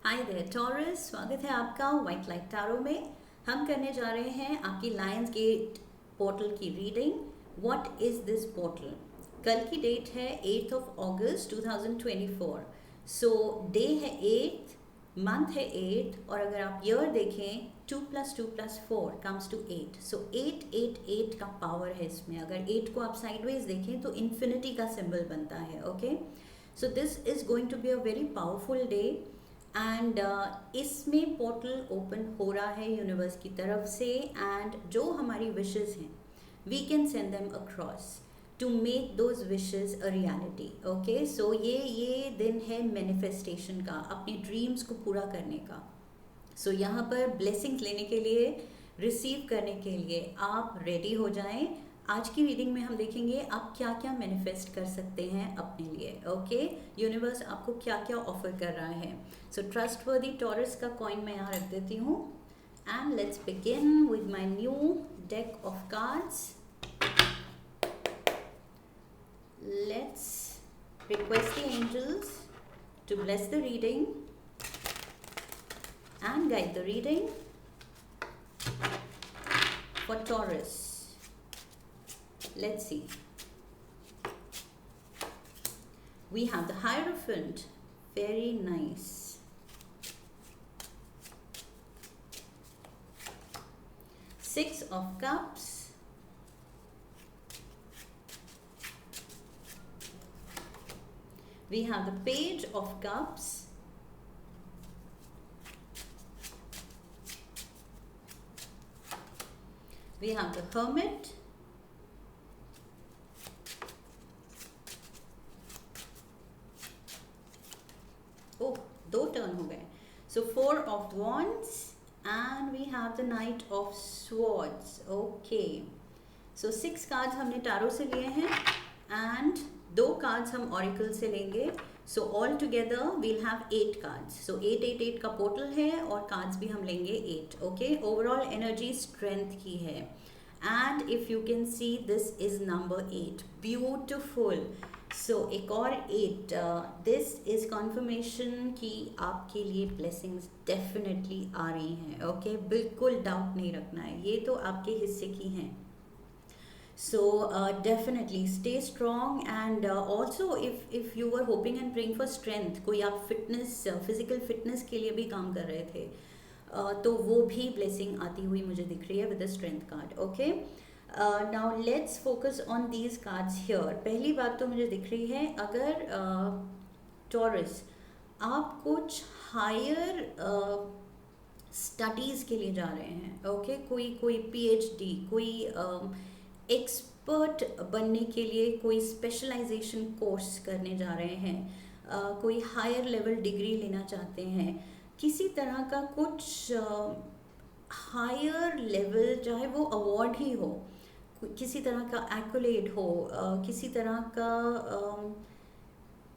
Hi there taurus, स्वागत है आपका व्हाइट लाइट टैरो में। हम करने जा रहे हैं आपकी लायंस गेट पोर्टल की reading. What is this portal? कल की डेट है 8 अगस्त 2024। सो डे है 8, मंथ है 8, और अगर आप ईयर देखें 2 + 2 + 4 कम्स टू 8। सो 8 का पावर है इसमें। अगर 8 को आप साइडवेज देखें तो इन्फिनिटी का सिंबल बनता है। Okay, so this is going to be a very powerful day and इसमें पोर्टल ओपन हो रहा है यूनिवर्स की तरफ से, एंड जो हमारी विशेस हैं we can send them across to make those wishes a reality. Okay, so ये दिन है मैनिफेस्टेशन का, अपने ड्रीम्स को पूरा करने का। सो यहाँ पर ब्लेसिंग्स लेने के लिए, रिसीव करने के लिए आप रेडी हो जाएं। आज की रीडिंग में हम देखेंगे आप क्या क्या मैनिफेस्ट कर सकते हैं अपने लिए। ओके, यूनिवर्स आपको क्या क्या ऑफर कर रहा है। सो ट्रस्टवर्दी टॉरस का कॉइन मैं यहाँ रख देती हूँ, and let's begin with my new deck of cards. Let's request the angels to bless the reading and guide the reading for Taurus. Let's see. We have the Hierophant. Very nice. Six of Cups. We have the Page of Cups. We have the Hermit. Oh, दो turn हो गए. So 4 of Wands and we have the Knight of Swords. Okay. So 6 cards हमने tarot से लिए हैं and 2 cards हम Oracle से लेंगे. So all together we'll have 8 cards. So 8 का पोर्टल है और cards भी हम लेंगे 8. Okay. Overall energy strength की है. And if you can see, this is number 8. Beautiful. So एक और 8. This is confirmation कि आपके लिए blessings definitely आ रही हैं. Okay, बिल्कुल डाउट नहीं रखना है, ये तो आपके हिस्से की हैं. So definitely stay strong, and also if you were hoping and praying for strength, कोई आप fitness, physical fitness के लिए भी काम कर रहे थे, तो वो भी ब्लेसिंग आती हुई मुझे दिख रही है with the strength card. Okay, now let's focus on these cards here. पहली बात तो मुझे दिख रही है, अगर टॉरस आप कुछ हायर स्टडीज़ के लिए जा रहे हैं, ओके, कोई पीएचडी, कोई एक्सपर्ट बनने के लिए कोई स्पेशलाइजेशन कोर्स करने जा रहे हैं, कोई हायर लेवल डिग्री लेना चाहते हैं, किसी तरह का कुछ हायर लेवल, चाहे वो अवार्ड ही हो, किसी तरह का एक्कोलेड हो, किसी तरह का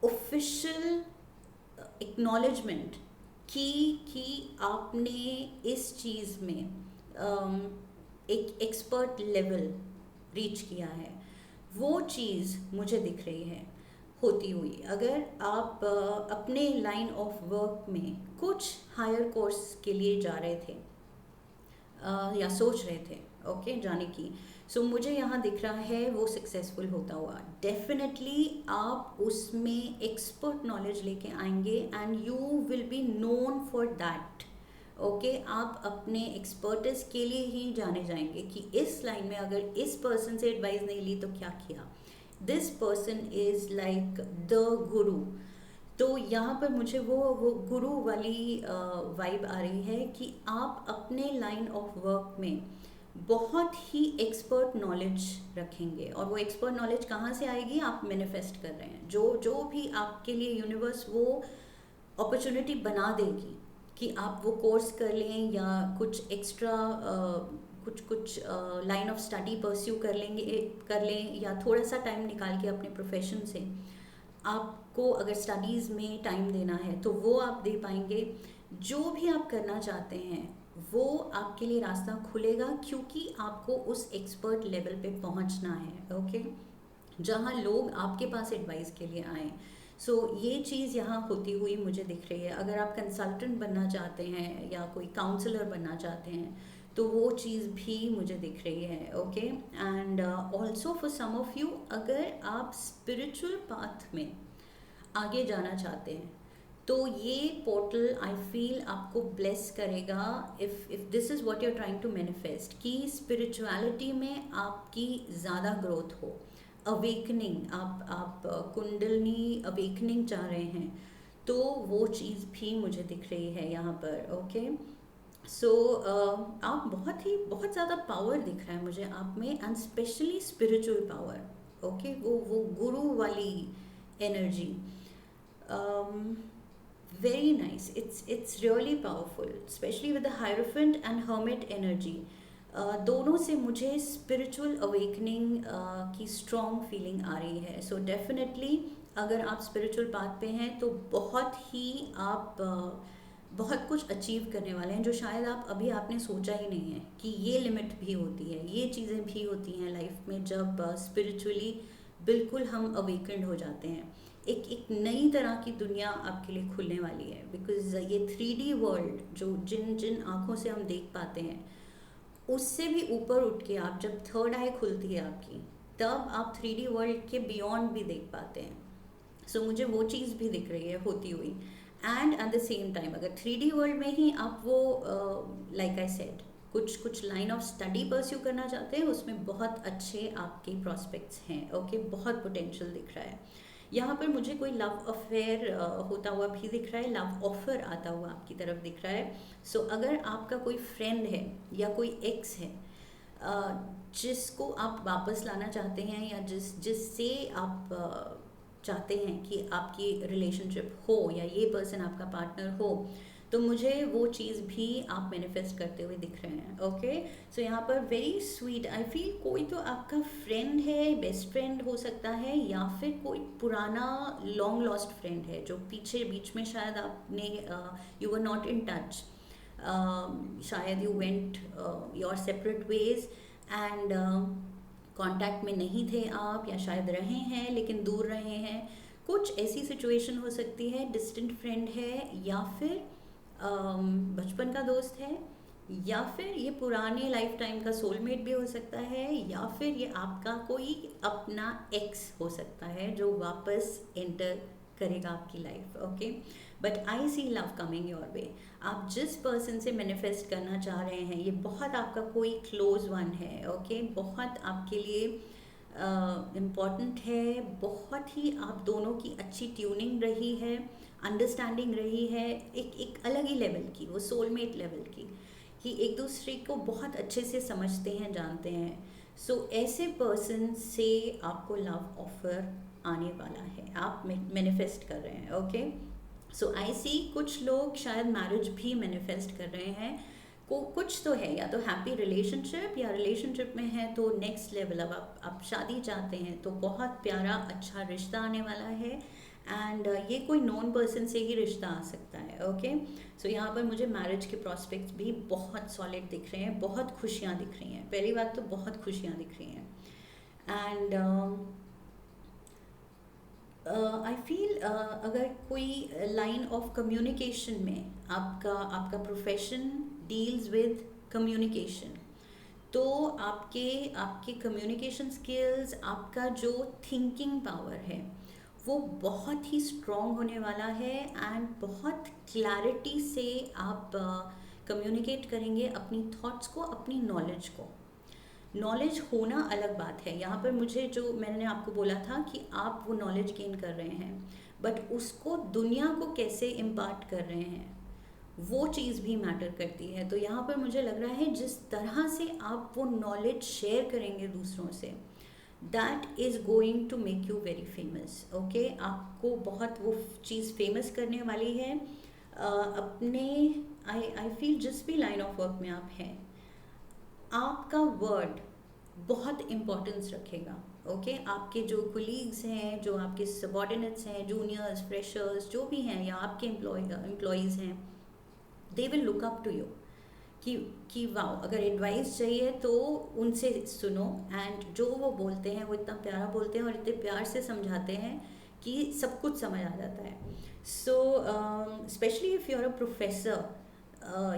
ऑफिशियल एक्नॉलेजमेंट कि आपने इस चीज़ में एक एक्सपर्ट लेवल रीच किया है, वो चीज़ मुझे दिख रही है होती हुई. अगर आप अपने लाइन ऑफ वर्क में कुछ हायर कोर्स के लिए जा रहे थे या सोच रहे थे, ओके, जाने की, सो मुझे यहाँ दिख रहा है वो सक्सेसफुल होता हुआ. डेफिनेटली आप उसमें एक्सपर्ट नॉलेज लेके आएंगे and you will be known for that. Okay, आप अपने एक्सपर्टिस के लिए ही जाने जाएंगे कि इस लाइन में अगर इस पर्सन से एडवाइस नहीं ली तो क्या किया. This person is like the गुरु. तो यहाँ पर मुझे वो गुरु वाली वाइब आ रही है कि आप अपने लाइन ऑफ वर्क में बहुत ही एक्सपर्ट नॉलेज रखेंगे, और वो एक्सपर्ट नॉलेज कहाँ से आएगी? आप मैनिफेस्ट कर रहे हैं, जो भी आपके लिए यूनिवर्स वो अपॉर्चुनिटी बना देगी कि आप वो कोर्स कर लें या कुछ एक्स्ट्रा कुछ लाइन ऑफ स्टडी परस्यू कर लें, या थोड़ा सा टाइम निकाल के अपने प्रोफेशन से आपको अगर स्टडीज़ में टाइम देना है तो वो आप दे पाएंगे. जो भी आप करना चाहते हैं वो आपके लिए रास्ता खुलेगा, क्योंकि आपको उस एक्सपर्ट लेवल पे पहुंचना है. ओके, जहां लोग आपके पास एडवाइस के लिए आएँ. सो ये चीज़ यहाँ होती हुई मुझे दिख रही है। अगर आप कंसल्टेंट बनना चाहते हैं या कोई काउंसलर बनना चाहते हैं तो वो चीज़ भी मुझे दिख रही है। Okay, and also for some of you, अगर आप स्पिरिचुअल पाथ में आगे जाना चाहते हैं तो ये पोर्टल आई फील आपको ब्लेस करेगा। If this is what you are trying to manifest, कि स्पिरिचुअलिटी में आपकी ज़्यादा ग्रोथ हो, अवेकनिंग, आप कुंडलनी अवेकनिंग चाह रहे हैं तो वो चीज़ भी मुझे दिख रही है यहाँ पर। ओके, सो आप बहुत ज़्यादा पावर दिख रहा है मुझे आप में, and specially spiritual power. Okay, वो गुरु वाली energy, very nice. It's really powerful, especially with the Hierophant and Hermit energy. दोनों से मुझे स्पिरिचुअल अवेकनिंग की स्ट्रॉन्ग फीलिंग आ रही है। सो डेफिनेटली अगर आप स्पिरिचुअल पाथ पे हैं तो बहुत ही आप बहुत कुछ अचीव करने वाले हैं जो शायद आप अभी आपने सोचा ही नहीं है कि ये लिमिट भी होती है, ये चीज़ें भी होती हैं लाइफ में जब स्पिरिचुअली बिल्कुल हम अवेकन्ड हो जाते हैं। एक नई तरह की दुनिया आपके लिए खुलने वाली है, बिकॉज ये 3D वर्ल्ड जो जिन जिन आँखों से हम देख पाते हैं उससे भी ऊपर उठ के आप जब थर्ड आई खुलती है आपकी, तब आप 3D वर्ल्ड के बियॉन्ड भी देख पाते हैं। सो मुझे वो चीज़ भी दिख रही है होती हुई। And at the same time अगर 3D वर्ल्ड में ही आप वो लाइक आई सेड कुछ लाइन ऑफ स्टडी परस्यू करना चाहते हैं, उसमें बहुत अच्छे आपके प्रॉस्पेक्ट्स हैं। ओके, बहुत पोटेंशियल दिख रहा है यहाँ पर। मुझे कोई लव अफेयर होता हुआ भी दिख रहा है, लव ऑफर आता हुआ आपकी तरफ दिख रहा है। सो अगर आपका कोई फ्रेंड है या कोई एक्स है जिसको आप वापस लाना चाहते हैं, या जिससे आप चाहते हैं कि आपकी रिलेशनशिप हो या ये पर्सन आपका पार्टनर हो, तो मुझे वो चीज़ भी आप मैनिफेस्ट करते हुए दिख रहे हैं। ओके, सो यहाँ पर वेरी स्वीट आई फील कोई तो आपका फ्रेंड है, बेस्ट फ्रेंड हो सकता है, या फिर कोई पुराना लॉन्ग लॉस्ट फ्रेंड है जो बीच में शायद आपने you were not in touch, शायद you went your separate ways and contact में नहीं थे आप, या शायद रहे हैं लेकिन दूर रहे हैं। कुछ ऐसी सिचुएशन हो सकती है, डिस्टेंट फ्रेंड है, या फिर बचपन का दोस्त है, या फिर ये पुराने लाइफ टाइम का सोलमेट भी हो सकता है, या फिर ये आपका कोई अपना एक्स हो सकता है जो वापस एंटर करेगा आपकी life. Okay, but I see love coming your way. आप जिस पर्सन से मैनिफेस्ट करना चाह रहे हैं ये बहुत आपका कोई क्लोज वन है। ओके, बहुत आपके लिए इम्पॉर्टेंट है, बहुत ही आप दोनों की अच्छी ट्यूनिंग रही है, अंडरस्टैंडिंग रही है, एक अलग ही लेवल की, वो सोलमेट लेवल की, कि एक दूसरे को बहुत अच्छे से समझते हैं, जानते हैं। सो ऐसे पर्सन से आपको लव ऑफर आने वाला है, आप मैनिफेस्ट कर रहे हैं। ओके, सो आई सी कुछ लोग शायद मैरिज भी मैनिफेस्ट कर रहे हैं, को कुछ तो है, या तो हैप्पी रिलेशनशिप, या रिलेशनशिप में है तो नेक्स्ट लेवल, अब आप शादी चाहते हैं तो बहुत प्यारा अच्छा रिश्ता आने वाला है। एंड ये कोई नॉन पर्सन से ही रिश्ता आ सकता है। ओके, सो यहाँ पर मुझे मैरिज के प्रॉस्पेक्ट्स भी बहुत सॉलिड दिख रहे हैं, बहुत खुशियाँ दिख रही हैं। पहली बात तो बहुत खुशियाँ दिख रही हैं। एंड आई फील अगर कोई लाइन ऑफ कम्युनिकेशन में आपका प्रोफेशन डील्स विद कम्युनिकेशन, तो आपके कम्युनिकेशन स्किल्स, आपका जो थिंकिंग पावर है वो बहुत ही स्ट्रॉन्ग होने वाला है, एंड बहुत क्लैरिटी से आप कम्युनिकेट करेंगे अपनी थॉट्स को, अपनी नॉलेज को। नॉलेज होना अलग बात है, यहाँ पर मुझे जो मैंने आपको बोला था कि आप वो नॉलेज गेन कर रहे हैं, बट उसको दुनिया को कैसे इम्पार्ट कर रहे हैं वो चीज़ भी मैटर करती है। तो यहाँ पर मुझे लग रहा है जिस तरह से आप वो नॉलेज शेयर करेंगे दूसरों से, that is going to make you very famous. Okay, आपको बहुत वो चीज़ फेमस करने वाली है। अपने आई फील जिस भी लाइन ऑफ वर्क में आप हैं, आपका वर्ड बहुत इम्पोर्टेंस रखेगा। ओके, आपके जो कोलीग्स हैं, जो आपके सबॉर्डिनेट्स हैं, जूनियर्स, फ्रेशर्स जो भी हैं, या आपके एम्प्लॉयज़ हैं, they will look up to you कि वाओ, अगर एडवाइस चाहिए तो उनसे सुनो। एंड जो वो बोलते हैं वो इतना प्यारा बोलते हैं और इतने प्यार से समझाते हैं कि सब कुछ समझ आ जाता है. So specially if you are a professor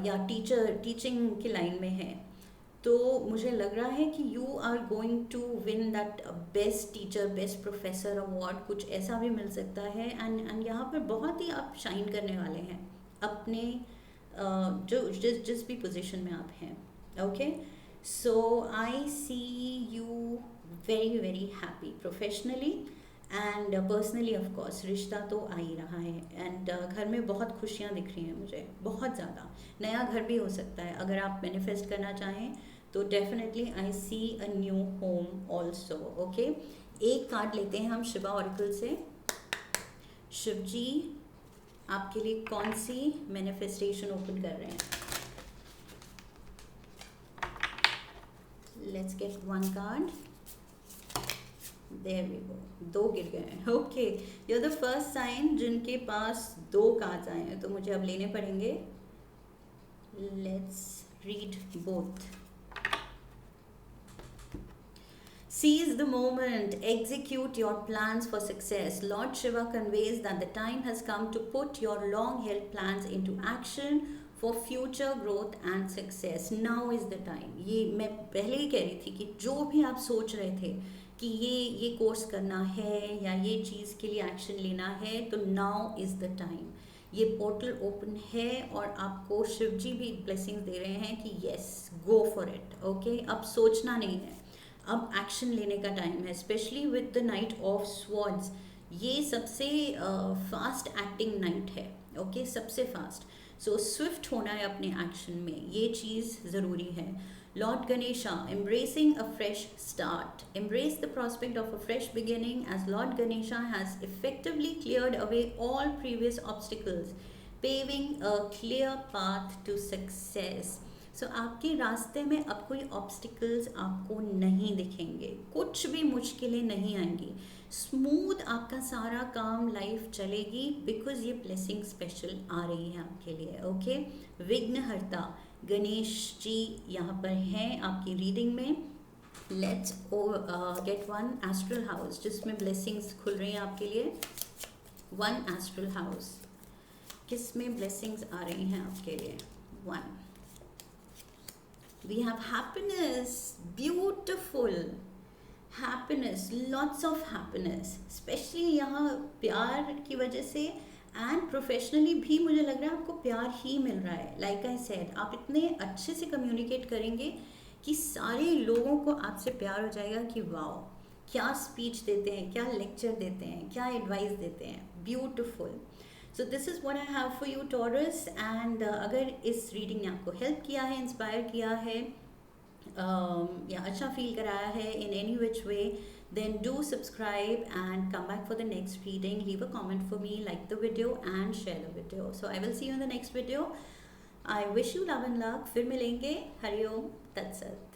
या टीचर, टीचिंग की लाइन में है, तो मुझे लग रहा है कि you are going to win that best teacher, best professor award, कुछ ऐसा भी मिल सकता है. एंड यहाँ पर बहुत ही आप शाइन करने वाले हैं अपने जो जिस भी पोजीशन में आप हैं. Okay, so I see you very very happy professionally and personally. Of course रिश्ता तो आ ही रहा है, एंड घर में बहुत खुशियाँ दिख रही हैं मुझे, बहुत ज़्यादा. नया घर भी हो सकता है अगर आप मैनिफेस्ट करना चाहें तो. Definitely I see a new home also. Okay, एक कार्ड लेते हैं हम शिवा ऑरेकल से. शिव जी आपके लिए कौन सी मैनिफेस्टेशन ओपन कर रहे हैं? Let's get one card. There we go, 2 गिर गए हैं. Okay, you are the first sign जिनके पास 2 कार्ड्स आए हैं, तो मुझे अब लेने पड़ेंगे. Let's read both. Seize the moment, execute your plans for success. Lord Shiva conveys that the time has come to put your long-held plans into action for future growth and success. Now is the time. ये मैं पहले ही कह रही थी कि जो भी आप सोच रहे थे कि ये कोर्स करना है या ये चीज़ के लिए एक्शन लेना है, तो now is the time. ये पोर्टल ओपन है और आपको शिव जी भी ब्लेसिंग्स दे रहे हैं कि yes, go for it. Okay, अब सोचना नहीं है, अब एक्शन लेने का टाइम है. Specially with the night of swords, ये सबसे फास्ट एक्टिंग नाइट है. ओके, सबसे फास्ट. सो स्विफ्ट होना है अपने एक्शन में, ये चीज़ ज़रूरी है. Lord Ganesha, embracing a fresh start. Embrace the prospect of a fresh beginning as Lord Ganesha has effectively cleared away all previous obstacles, paving a clear path to success. सो आपके रास्ते में अब कोई ऑब्स्टिकल्स आपको नहीं दिखेंगे, कुछ भी मुश्किलें नहीं आएंगी. स्मूथ आपका सारा काम लाइफ चलेगी बिकॉज ये ब्लेसिंग स्पेशल आ रही है आपके लिए. ओके, विघ्नहर्ता गणेश जी यहाँ पर हैं आपकी रीडिंग में. Let's get one astral house जिसमें ब्लेसिंग्स खुल रही हैं आपके लिए. वन एस्ट्रल हाउस, किस में ब्लेसिंग्स आ रही हैं आपके लिए? One. We have happiness, beautiful happiness, lots of happiness, especially यहाँ प्यार की वजह से. एंड प्रोफेशनली भी मुझे लग रहा है आपको प्यार ही मिल रहा है. लाइक आई सेड, आप इतने अच्छे से कम्युनिकेट करेंगे कि सारे लोगों को आपसे प्यार हो जाएगा कि वाओ, क्या स्पीच देते हैं, क्या लेक्चर देते हैं, क्या एडवाइस देते हैं. Beautiful. So this is what I have for you taurus. And अगर इस रीडिंग ने आपको हेल्प किया है, इंस्पायर किया है, या अच्छा फील कराया है in any which way, then do subscribe and come back for the next reading. Leave a comment for me, like the video and share the video. So I will see you in the next video. I wish you love and luck. फिर मिलेंगे. हरिओम तत्सत.